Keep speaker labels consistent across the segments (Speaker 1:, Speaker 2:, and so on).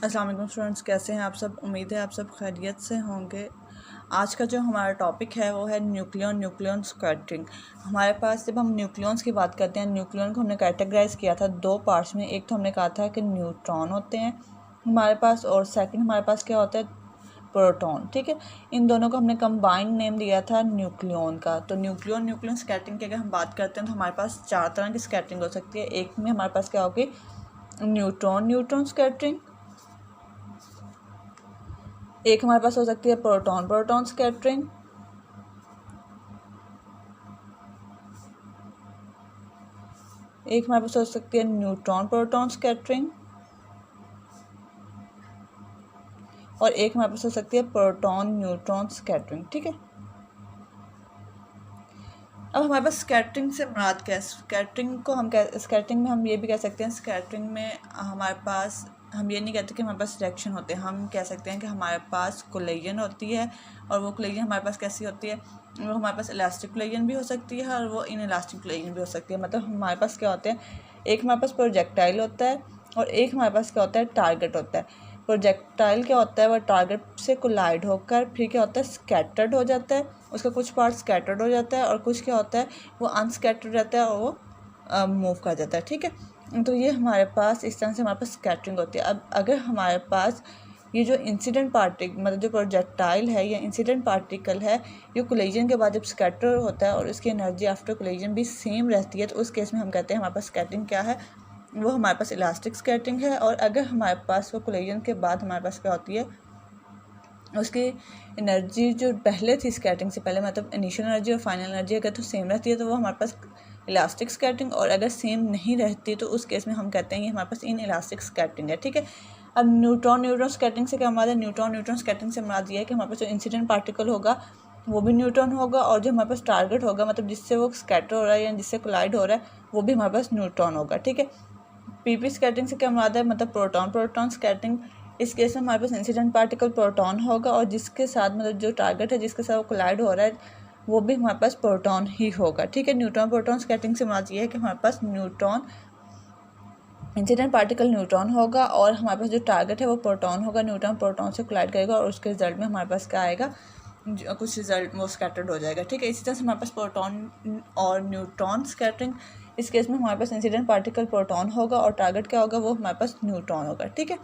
Speaker 1: अस्सलाम वालेकुम स्टूडेंट्स, कैसे हैं आप सब। उम्मीद है आप सब खैरियत से होंगे। आज का जो हमारा टॉपिक है वो है न्यूक्लियन स्कैटरिंग। हमारे पास जब हम न्यूक्लियंस की बात करते हैं, न्यूक्लियन को हमने कैटेगराइज किया था दो पार्ट्स में। एक तो हमने कहा था कि न्यूट्रॉन होते हैं हमारे पास, और सेकंड हमारे पास क्या होता है, प्रोटॉन। ठीक है, इन दोनों को हमने कंबाइंड नेम दिया था न्यूक्लियन का। तो न्यूक्लियन स्कैटरिंग की अगर हम बात करते हैं तो हमारे पास चार तरह की स्कैटरिंग हो सकती है। एक में हमारे पास क्या होगी, न्यूट्रॉन स्कैटरिंग। एक हमारे पास हो सकती है प्रोटॉन स्कैटरिंग। एक हमारे पास हो सकती है न्यूट्रॉन प्रोटॉन स्कैटरिंग। और एक हमारे पास हो सकती है प्रोटॉन न्यूट्रॉन स्कैटरिंग। ठीक है, अब हमारे पास स्कैटरिंग से मुराद क्या है। स्कैटरिंग में हम ये भी कह सकते हैं, स्कैटरिंग में हमारे पास हम ये नहीं कहते कि हमारे पास रिएक्शन होते हैं। हम कह सकते हैं कि हमारे पास कोलिजन होती है, और वो कोलिजन हमारे पास कैसी होती है, वो हमारे पास इलास्टिक कोलिजन भी हो सकती है और वो इन इलास्टिक कोलिजन भी हो सकती है। मतलब हमारे पास क्या होते हैं, एक हमारे पास प्रोजेक्टाइल होता है और एक हमारे पास क्या होता है, टारगेट होता है। प्रोजेक्टाइल क्या होता है, वह टारगेट से कोलाइड होकर फिर क्या होता है, स्कैटर्ड हो जाता है। उसका कुछ पार्ट स्कैटर्ड हो जाता है और कुछ क्या होता है, वो अनस्कैटर्ड रहता है और वो मूव कर जाता है। ठीक है, तो ये हमारे पास इस तरह से हमारे पास स्कैटरिंग होती है। अब अगर हमारे पास ये जो इंसिडेंट पार्टिकल, मतलब जो प्रोजेक्टाइल है या इंसिडेंट पार्टिकल है, ये कोलिजन के बाद जब स्कैटर होता है और इसकी एनर्जी आफ्टर कोलिजन भी सेम रहती है, तो उस केस में हम कहते हैं हमारे पास स्कैटरिंग क्या है, वो हमारे पास इलास्टिक स्कैटरिंग है। और अगर हमारे पास वो कोलिजन के बाद हमारे पास क्या होती है, उसकी एनर्जी जो पहले थी स्कैटरिंग से पहले, मतलब इनिशियल एनर्जी और फाइनल एनर्जी अगर तो सेम रहती है तो वो हमारे पास इलास्टिक स्कैटरिंग, और अगर सेम नहीं रहती तो उस केस में हम कहते हैं ये हमारे पास इन इलास्टिक स्कैटरिंग है। ठीक है, अब न्यूट्रॉन स्कैटरिंग से क्या हमारा है, न्यूट्रॉन स्कैटरिंग से हमारा ये है कि हमारे पास जो इंसिडेंट पार्टिकल होगा वो भी न्यूट्रॉन होगा, और जो हमारे पास टारगेट होगा, मतलब जिससे वो स्कैटर हो रहा है या जिससे कोलाइड हो रहा है, वो भी हमारे पास न्यूट्रॉन होगा। ठीक है, पीपी स्कैटरिंग से क्या मुराद है, मतलब प्रोटॉन स्कैटरिंग। इस केस में हमारे पास इंसिडेंट पार्टिकल प्रोटॉन होगा और जिसके साथ, मतलब जो टारगेट है जिसके साथ वो कोलाइड हो रहा है, वो भी हमारे पास प्रोटॉन ही होगा। ठीक है, प्रोटॉन स्कैटरिंग से मुराद ये है कि हमारे पास इंसिडेंट पार्टिकल न्यूट्रॉन होगा और हमारे पास जो टारगेट है वो प्रोटॉन होगा। न्यूट्रॉन प्रोटॉन से कोलाइड करेगा और उसके रिजल्ट में हमारे पास क्या आएगा, कुछ रिजल्ट वो स्कैटर्ड हो जाएगा। ठीक है, इसी तरह से हमारे पास प्रोटॉन और न्यूट्रॉन स्कैटरिंग। इस केस में हमारे पास इंसिडेंट पार्टिकल प्रोटॉन होगा और टारगेट क्या होगा, वो हमारे पास न्यूट्रॉन होगा। ठीक है,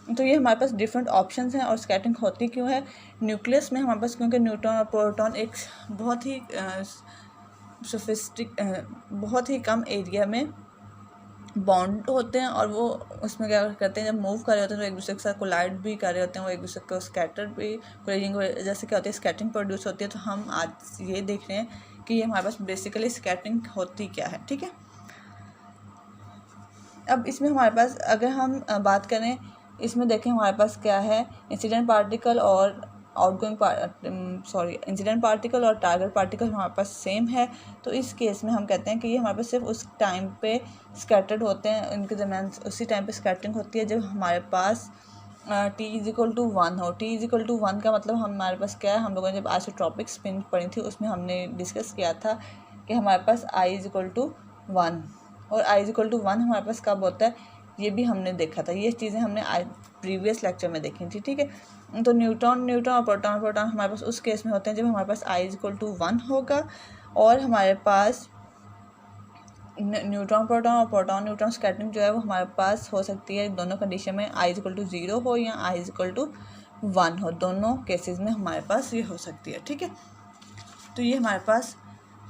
Speaker 1: तो ये हमारे पास डिफरेंट ऑप्शंस हैं। और स्कैटरिंग होती क्यों है न्यूक्लियस में हमारे पास, क्योंकि न्यूट्रॉन और प्रोटॉन एक बहुत ही बहुत ही कम एरिया में बॉन्ड होते हैं, और वो उसमें क्या करते हैं, जब मूव कर रहे होते हैं तो एक दूसरे के साथ कोलाइड भी कर रहे होते हैं, वो एक दूसरे को स्कैटर भी, कोलिजन की वजह से क्या होती है, स्कैटरिंग प्रोड्यूस होती है। तो हम आज ये देख रहे हैं कि ये हमारे पास बेसिकली स्कैटरिंग होती क्या है। ठीक है, अब इसमें हमारे पास अगर हम बात करें, इसमें देखें हमारे पास क्या है, इंसिडेंट पार्टिकल और इंसिडेंट पार्टिकल और टारगेट पार्टिकल हमारे पास सेम है। तो इस केस में हम कहते हैं कि ये हमारे पास सिर्फ उस टाइम पे स्कैटर्ड होते हैं, इनके दरमियान उसी टाइम पे स्कैटरिंग होती है जब हमारे पास T=1 हो। T=1 का मतलब हमारे पास क्या है, हम लोगों ने जब आइसोट्रॉपिक स्पिन पढ़ी थी उसमें हमने डिस्कस किया था कि हमारे पास I=1 और I=1 हमारे पास कब होता है, ये भी हमने देखा था। ये चीज़ें हमने प्रीवियस लेक्चर में देखी थी। ठीक है, तो न्यूट्रॉन और प्रोटॉन हमारे पास उस केस में होते हैं जब हमारे पास I=1 होगा, और हमारे पास न्यूट्रॉन न्यूट्रॉन स्कैटरिंग जो है वो हमारे पास हो सकती है दोनों कंडीशन में, I=0 हो या I=1 हो, दोनों केसेस में हमारे पास ये हो सकती है। ठीक है, तो ये हमारे पास,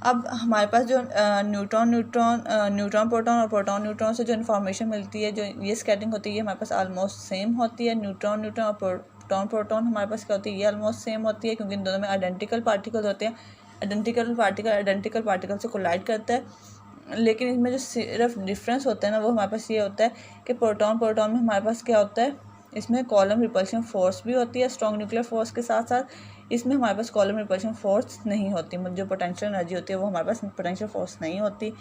Speaker 1: अब हमारे पास जो न्यूट्रॉन प्रोटॉन और प्रोटॉन न्यूट्रॉन से जो इन्फॉर्मेशन मिलती है, जो ये स्कैटरिंग होती है, ये हमारे पास ऑलमोस्ट सेम होती है। न्यूट्रॉन और प्रोटॉन हमारे पास क्या होती है, ये ऑलमोस्ट सेम होती है, क्योंकि इन दोनों में आइडेंटिकल पार्टिकल होते हैं। आइडेंटिकल पार्टिकल से कोलाइड करता है, लेकिन इसमें जो सिर्फ डिफरेंस होता है ना, वो हमारे पास ये होता है कि प्रोटॉन में हमारे पास क्या होता है, इसमें कॉलम रिपल्शन फोर्स भी होती है स्ट्रॉन्ग न्यूक्लियर फोर्स के साथ साथ। इसमें हमारे पास कॉलम रिपल्शन फोर्स नहीं होती, मतलब जो पोटेंशियल एनर्जी होती है वो हमारे पास पोटेंशियल फोर्स नहीं होती,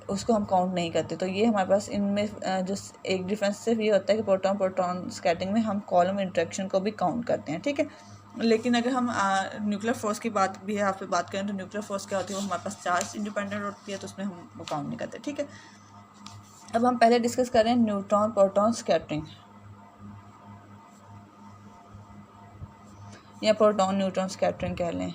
Speaker 1: उसको हम काउंट नहीं करते। तो ये हमारे पास इनमें जो एक डिफरेंस सिर्फ ये होता है कि प्रोटॉन स्कैटरिंग में हम कॉलम इंटरेक्शन को भी काउंट करते हैं। ठीक है, लेकिन अगर हम न्यूक्लियर फोर्स की बात भी यहाँ पे बात करें तो न्यूक्लियर फोर्स क्या होती है, वो हमारे पास चार्ज इंडिपेंडेंट होती है, तो उसमें हम वो काउंट नहीं करते। ठीक है, अब हम पहले डिस्कस करें न्यूट्रॉन प्रोटॉन स्कैटरिंग। या प्रोटॉन न्यूट्रॉन स्कैटरिंग कह लें।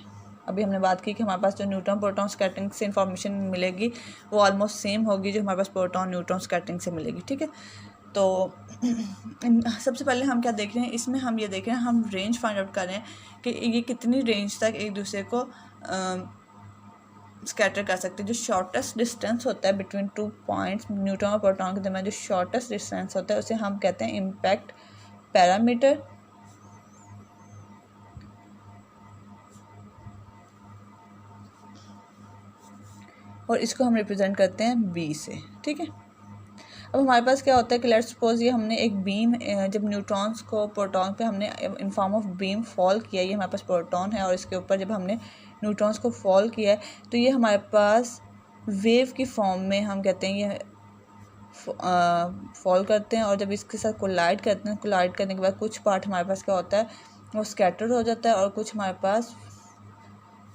Speaker 1: अभी हमने बात की कि हमारे पास जो न्यूट्रॉन प्रोटॉन स्कैटरिंग से इंफॉर्मेशन मिलेगी वो ऑलमोस्ट सेम होगी जो हमारे पास प्रोटॉन न्यूट्रॉन स्कैटरिंग से मिलेगी, ठीक है। तो सबसे पहले हम क्या देख रहे हैं, इसमें हम ये देख रहे हैं, हम रेंज फाइंड आउट कर रहे हैं कि ये कितनी रेंज तक एक दूसरे को स्कैटर कर सकते हैं। जो शॉर्टेस्ट डिस्टेंस होता है बिटवीन 2 पॉइंट्स न्यूट्रॉन और प्रोटॉन के दरमियान, जो शॉर्टेस्ट डिस्टेंस होता है उसे हम कहते हैं इम्पैक्ट पैरामीटर, और इसको हम रिप्रेजेंट करते हैं बी से, ठीक है। अब हमारे पास क्या होता है कि लेट्स सपोज ये हमने एक बीम, जब न्यूट्रॉन्स को प्रोटॉन पे हमने in form of beam fall किया, ये हमारे पास प्रोटॉन है और इसके ऊपर जब हमने न्यूट्रॉन्स को फॉल किया है तो ये हमारे पास वेव की फॉर्म में हम कहते हैं ये फॉल करते हैं, और जब इसके साथ कोलाइड करते हैं, कोलाइड करने के बाद कुछ पार्ट हमारे पास क्या होता है वो स्कैटर्ड हो जाता है और कुछ हमारे पास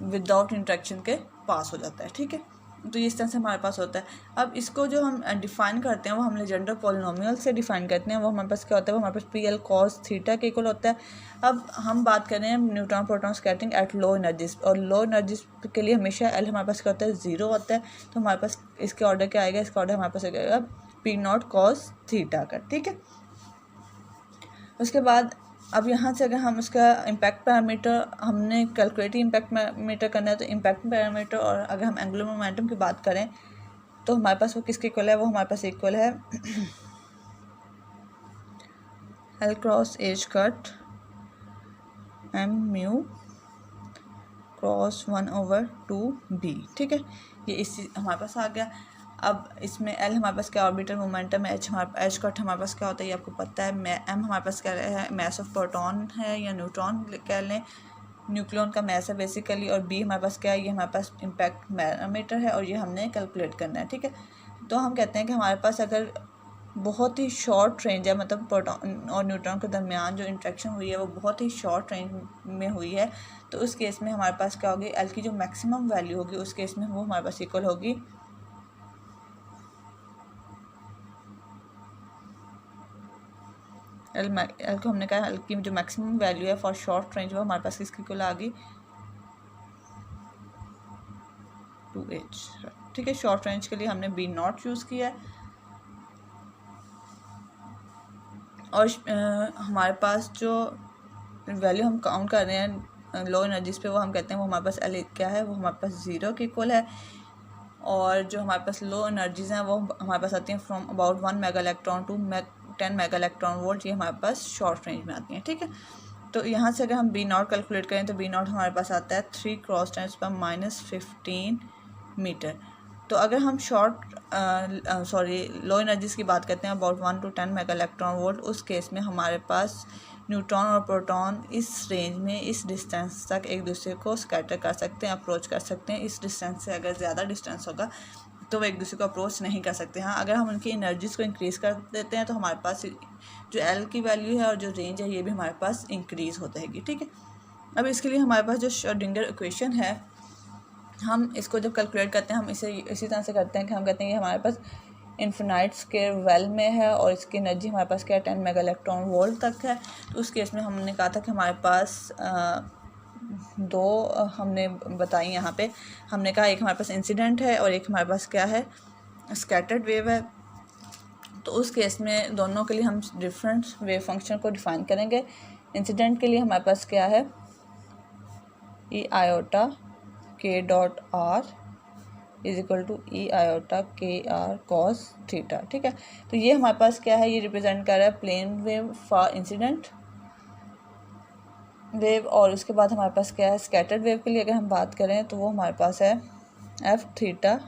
Speaker 1: विदाउट इंटरेक्शन के पास हो जाता है, ठीक है। तो इस तरह से हमारे पास होता है। अब इसको जो हम डिफ़ाइन करते हैं वो हम लेजेंडर पॉलिनोमियल से डिफ़ाइन करते हैं। वो हमारे पास क्या होता है, वो हमारे पास पी एल कॉस थीटा के इक्वल होता है। अब हम बात कर रहे हैं neutron proton scattering at low energies, और लो एनर्जीज के लिए हमेशा एल हमारे पास क्या होता है 0 होता है। तो हमारे पास इसके ऑर्डर क्या आएगा, इसका ऑर्डर हमारे पास आएगा पी नॉट कॉस थीटा का, ठीक है। उसके बाद अब यहाँ से अगर हम उसका इम्पैक्ट पैरामीटर हमने कैलकुलेटिव इम्पैक्ट पैरामीटर करना है तो इम्पैक्ट पैरामीटर, और अगर हम एंगुलर मोमेंटम की बात करें तो हमारे पास वो किसके इक्वल है, वो हमारे पास इक्वल है L cross H cut M mu cross 1/2 b, ठीक है। ये इसी हमारे पास आ गया। अब इसमें एल हमारे पास क्या ऑर्बिटल मोमेंटम है, एच कट हमारे पास क्या होता है ये आपको पता है, एम हमारे पास क्या है मैस ऑफ प्रोटॉन है या न्यूट्रॉन कह लें, न्यूक्लियन का मैस है बेसिकली, और बी हमारे पास क्या है, ये हमारे पास इम्पैक्ट पैरामीटर है और ये हमने कैलकुलेट करना है, ठीक है। तो हम कहते हैं कि हमारे पास अगर बहुत ही शॉर्ट रेंज है, मतलब प्रोटॉन और न्यूट्रॉन के दरमियान जो इंट्रैक्शन हुई है वो बहुत ही शॉर्ट रेंज में हुई है, तो उस केस में हमारे पास क्या होगी, एल की जो मैक्सिमम वैल्यू होगी उस केस में वो हमारे पास इक्वल होगी एल को हमने कहा एल की जो मैक्सिमम वैल्यू है फॉर शॉर्ट रेंज वो हमारे पास किसकी इक्वल आ गई 2h, ठीक है। शॉर्ट रेंज के लिए हमने बी नॉट चूज़ किया है, और हमारे पास जो वैल्यू हम काउंट कर रहे हैं लो एनर्जीज पे वो हम कहते हैं वो हमारे पास एल क्या है, वो हमारे पास 0 के इक्वल है, और जो हमारे पास लो एनर्जीज़ हैं वो हमारे पास आती हैं from about 1 mega electron to 10 mega electron volt, ये हमारे पास शॉर्ट रेंज में आती हैं, ठीक है। तो यहाँ से अगर हम बी नॉट कैलकुलेट करें तो बी नॉट हमारे पास आता है 3 क्रॉस 10⁻⁻15 मीटर। तो अगर हम लो एनर्जीज़ की बात करते हैं about 1 to 10 mega electron volt, उस केस में हमारे पास न्यूट्रॉन और प्रोटॉन इस रेंज में इस डिस्टेंस तक एक दूसरे को स्कैटर कर सकते हैं, अप्रोच कर सकते हैं। इस डिस्टेंस से अगर ज़्यादा डिस्टेंस होगा तो वो एक दूसरे को अप्रोच नहीं कर सकते। हाँ, अगर हम उनकी एनर्जीज़ को इंक्रीज़ कर देते हैं तो हमारे पास जो एल की वैल्यू है और जो रेंज है ये भी हमारे पास इंक्रीज़ होता है, ठीक है। अब इसके लिए हमारे पास जो श्रोडिंगर इक्वेशन है हम इसको जब कैलकुलेट करते हैं हम इसे इसी तरह से करते हैं कि हम कहते हैं कि हमारे पास इन्फिनाइट स्केयर वेल में है और इसकी एनर्जी हमारे पास क्या है 10 मेगा इलेक्ट्रॉन वोल्ट तक है। तो उस केस में हमने कहा था कि हमारे पास दो हमने बताई यहाँ पे, हमने कहा एक हमारे पास इंसिडेंट है और एक हमारे पास क्या है स्कैटर्ड वेव है। तो उस केस में दोनों के लिए हम डिफरेंट वेव फंक्शन को डिफ़ाइन करेंगे। इंसिडेंट के लिए हमारे पास क्या है E iota K dot R is equal to E iota K R cos theta, ठीक है। तो ये हमारे पास क्या है, ये रिप्रेजेंट कर रहा है plane wave for incident wave. और उसके बाद हमारे पास क्या है स्कैटर्ड वेव के लिए अगर हम बात करें तो वो हमारे पास है F theta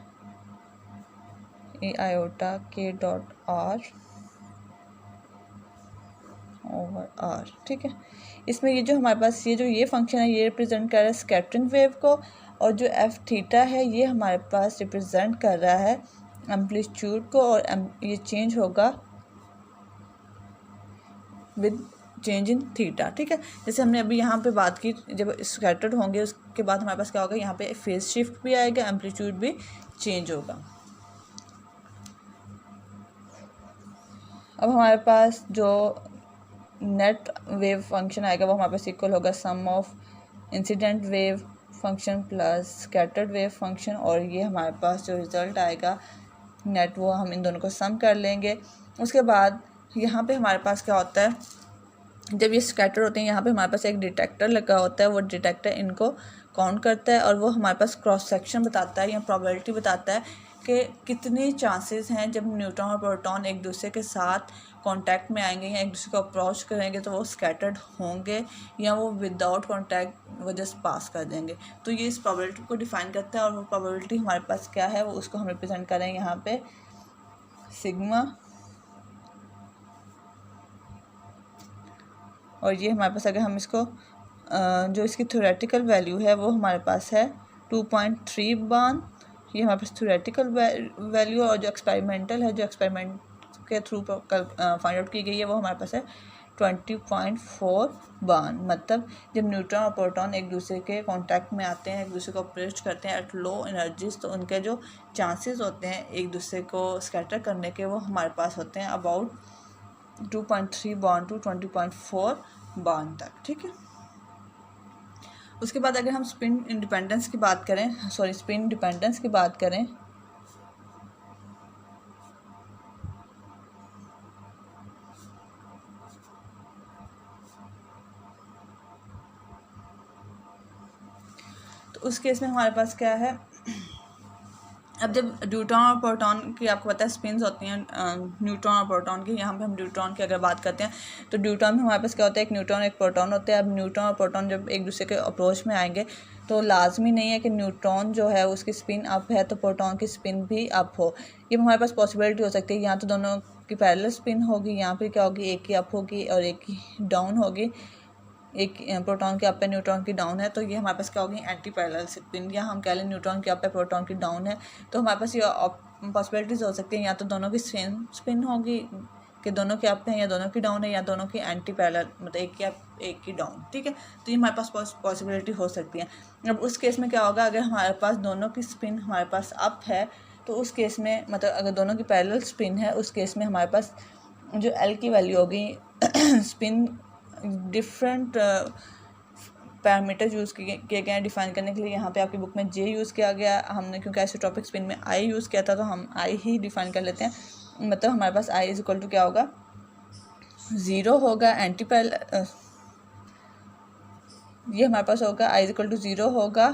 Speaker 1: E iota K dot are over are, ठीक है। इसमें ये जो हमारे पास ये फंक्शन है ये रिप्रेजेंट कर रहा है स्कैटरिंग वेव को, और जो एफ थीटा है ये हमारे पास रिप्रेजेंट कर रहा है एम्पलीट्यूड को, और ये चेंज होगा विद चेंज इन थीटा, ठीक है। जैसे हमने अभी यहाँ पे बात की जब स्कैटर्ड होंगे उसके बाद हमारे पास क्या होगा, यहाँ पे फेज शिफ्ट भी आएगा, एम्पलीट्यूड भी चेंज होगा। अब हमारे पास जो नेट वेव फंक्शन आएगा वो हमारे पास इक्वल होगा sum of incident wave function plus scattered wave function, और ये हमारे पास जो रिज़ल्ट आएगा नेट वो हम इन दोनों को सम कर लेंगे। उसके बाद यहाँ पे हमारे पास क्या होता है, जब ये स्कैटर होते हैं यहाँ पे हमारे पास एक डिटेक्टर लगा होता है, वो डिटेक्टर इनको काउंट करता है और वो हमारे पास क्रॉस सेक्शन बताता है या प्रोबेबिलिटी बताता है कि कितने चांसेस हैं जब न्यूट्रॉन और प्रोटॉन एक दूसरे के साथ कांटेक्ट में आएंगे या एक दूसरे को अप्रोच करेंगे तो वो स्कैटर्ड होंगे या वो विदाउट कांटेक्ट वो जस्ट पास कर देंगे। तो ये इस प्रोबेबिलिटी को डिफाइन करता है और वो प्रोबेबिलिटी हमारे पास क्या है वो उसको हम रिप्रेजेंट करें यहाँ पे सिग्मा, और ये हमारे पास अगर हम इसको जो इसकी थ्योरेटिकल वैल्यू है वो हमारे पास है 2.3 बान, ये हमारे पास थ्योरेटिकल वैल्यू, और जो एक्सपेरिमेंटल है जो एक्सपेरिमेंट के थ्रू फाइंड आउट की गई है वो हमारे पास है 20.4 बान। मतलब जब न्यूट्रॉन और प्रोटॉन एक दूसरे के कांटेक्ट में आते हैं, एक दूसरे को अप्रोच करते हैं एट लो एनर्जीज, तो उनके जो चांसेस होते हैं एक दूसरे को स्कैटर करने के वो हमारे पास होते हैं अबाउट 2.3 बान टू 20.4 बान तक। ठीक है, उसके बाद अगर हम स्पिन इंडिपेंडेंस की बात करें, स्पिन डिपेंडेंस की बात करें, तो उस केस में हमारे पास क्या है, अब जब न्यूट्रॉन और प्रोटॉन की आपको पता है स्पिन्स होती हैं न्यूट्रॉन और प्रोटॉन की, यहाँ पे हम न्यूट्रॉन की अगर बात करते हैं तो न्यूट्रॉन में हमारे पास क्या होता है, एक न्यूट्रॉन एक प्रोटॉन होता है। अब न्यूट्रॉन और प्रोटॉन जब एक दूसरे के अप्रोच में आएंगे तो लाजमी नहीं है कि न्यूट्रॉन जो है उसकी स्पिन अप है तो प्रोटॉन की स्पिन भी अप हो, ये हमारे पास पॉसिबिलिटी हो सकती है। यहाँ तो दोनों की पैरेलल स्पिन होगी, यहाँ पर क्या होगी, एक की अप होगी और एक की डाउन होगी, एक प्रोटॉन की अप है न्यूट्रॉन की डाउन है, तो ये हमारे पास क्या होगी, एंटी पैरेलल स्पिन, या हम कह लें न्यूट्रॉन की अप है प्रोटॉन की डाउन है, तो हमारे पास ये पॉसिबिलिटीज़ हो सकती हैं, या तो दोनों की सेम स्पिन होगी कि दोनों की अप है या दोनों की डाउन है, या दोनों की एंटी पैरेलल मतलब एक की अप एक की डाउन। ठीक है, तो ये हमारे पास पॉसिबिलिटी हो सकती है। अब उस केस में क्या होगा, अगर हमारे पास दोनों की स्पिन हमारे पास अप है तो उस केस में मतलब अगर दोनों की पैरेलल स्पिन है उस केस में हमारे पास जो एल की वैल्यू होगी स्पिन डिफरेंट पैरामीटर्स यूज़ किए गए हैं डिफाइन करने के लिए। यहाँ पे आपकी बुक में जे यूज़ किया गया, हमने क्योंकि आइसोट्रॉपिक स्पिन में आई यूज़ किया था तो हम आई ही डिफाइन कर लेते हैं। मतलब हमारे पास आई इज इक्वल टू क्या होगा, 0 होगा एंटी पैरेलल, ये हमारे पास होगा आई इज इक्वल टू 0 होगा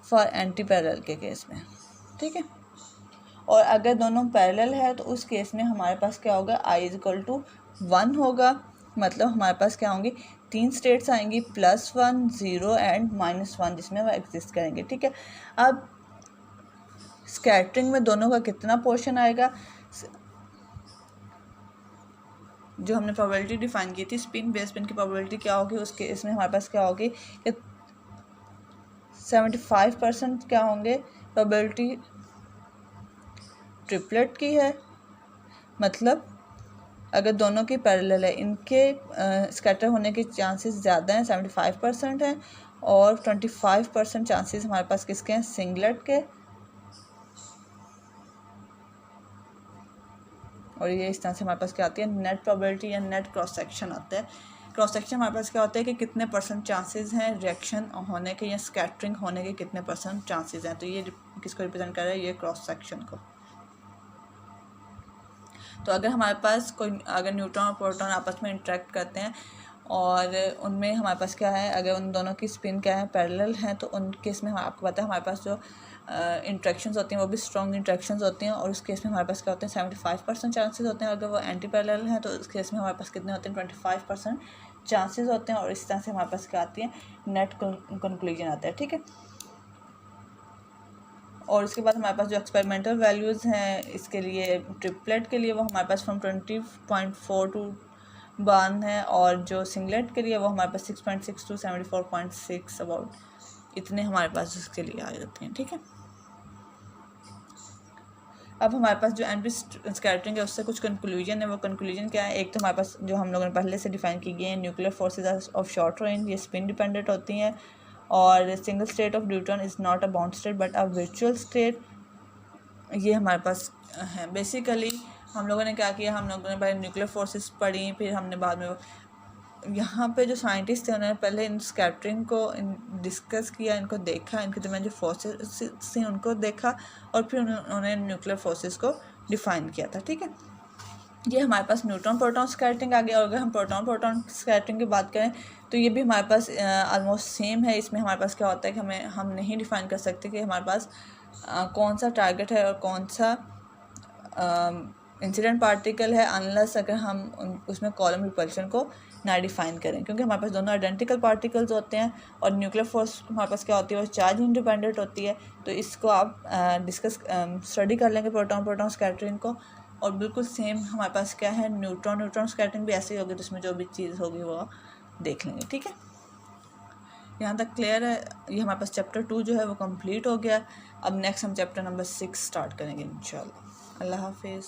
Speaker 1: फॉर एंटी पैरेलल के केस में। ठीक है, और अगर दोनों पैरेलल है तो उस केस में हमारे पास क्या होगा, आई इज इक्वल टू 1 होगा। मतलब हमारे पास क्या होंगी, 3 स्टेट्स आएंगी, +1, 0 एंड -1, जिसमें वह एग्जिस्ट करेंगे। ठीक है, अब स्कैटरिंग में दोनों का कितना पोर्शन आएगा, जो हमने प्रोबेबिलिटी डिफाइन की थी स्पिन बेस स्पिन की प्रोबेबिलिटी क्या होगी, उसके इसमें हमारे पास क्या होगी कि 75% क्या होंगे, प्रोबेबिलिटी ट्रिपलेट की है। मतलब अगर दोनों की पैरेलल है इनके स्कैटर होने के चांसेस ज़्यादा हैं, 75% हैं, और 25% चांसेस हमारे पास किसके हैं, सिंगलेट के। और ये इस तरह से हमारे पास क्या आती है, नेट प्रोबेबिलिटी या नेट क्रॉस सेक्शन आता है। क्रॉस सेक्शन हमारे पास क्या होता है कि कितने % चांसेस हैं रिएक्शन होने के या स्कैटरिंग होने के कितने % चांसेस हैं, तो ये किसको रिप्रेजेंट कर रहा है, ये क्रॉस सेक्शन को। तो अगर हमारे पास अगर न्यूट्रॉन और प्रोटॉन आपस में इंटरेक्ट करते हैं और उनमें हमारे पास क्या है, अगर उन दोनों की स्पिन क्या है, पैरेलल हैं, तो उन केस में आपको पता है हमारे पास जो इंट्रैक्शंस होती हैं वो भी स्ट्रॉन्ग इंट्रैक्शंस होती हैं, और उस केस में हमारे पास क्या होते हैं, 75% चांसेस होते हैं। अगर वो एंटी पैरेलल हैं तो उस केस में हमारे पास कितने होते हैं, 25% चांसेस होते हैं, और इस तरह से हमारे पास क्या आती है, नेट कंक्लूजन आता है। ठीक है, और उसके बाद हमारे पास जो एक्सपेरिमेंटल वैल्यूज़ हैं इसके लिए ट्रिपलेट के लिए वो हमारे पास फ्रॉम 20.42 बान है, और जो सिंगलेट के लिए वो हमारे पास 6.6 to 74.6 अबाउट इतने हमारे पास उसके लिए आ जाते हैं। ठीक है, अब हमारे पास जो एनपी स्कैटरिंग है उससे कुछ कंक्लूजन है, वो कंक्लूजन क्या है, एक तो हमारे पास जो हम लोगों ने पहले से डिफाइन की गई है, nuclear forces of short range, ये स्पिन डिपेंडेंट होती हैं, और single state of neutron is not a bound state but a virtual state, ये हमारे पास है। बेसिकली हम लोगों ने क्या किया, हम लोगों ने पहले न्यूक्लियर फोर्सेस पढ़ी, फिर हमने बाद में यहाँ पे जो साइंटिस्ट थे उन्होंने पहले इन स्कैटरिंग को डिस्कस किया, इनको देखा, इनके दरमियान जो फोर्सेस थी उनको देखा, और फिर उन्होंने न्यूक्लियर फोर्सेस को डिफ़ाइन किया था। ठीक है, ये हमारे पास न्यूट्रॉन प्रोटॉन स्कैटरिंग आ गया। और अगर हम प्रोटॉन स्कैटरिंग की बात करें तो ये भी हमारे पास ऑलमोस्ट सेम है। इसमें हमारे पास क्या होता है कि हम नहीं डिफ़ाइन कर सकते कि हमारे पास कौन सा टारगेट है और कौन सा इंसिडेंट पार्टिकल है, अनलेस अगर हम उसमें कॉलम रिपल्शन को ना डिफ़ाइन करें, क्योंकि हमारे पास दोनों आइडेंटिकल पार्टिकल्स होते हैं। और न्यूक्लियर फोर्स हमारे पास क्या होती है, वो चार्ज इंडिपेंडेंट होती है। तो इसको आप स्टडी कर लेंगे प्रोटॉन स्कैटरिंग को। और बिल्कुल सेम हमारे पास क्या है, न्यूट्रॉन स्कैटरिंग भी ऐसे ही होगी, तो उसमें जो भी चीज़ होगी वो देख लेंगे। ठीक है, यहाँ तक क्लियर है। ये हमारे पास चैप्टर 2 जो है वो कंप्लीट हो गया। अब नेक्स्ट हम चैप्टर नंबर 6 स्टार्ट करेंगे इंशाल्लाह। अल्लाह हाफिज़।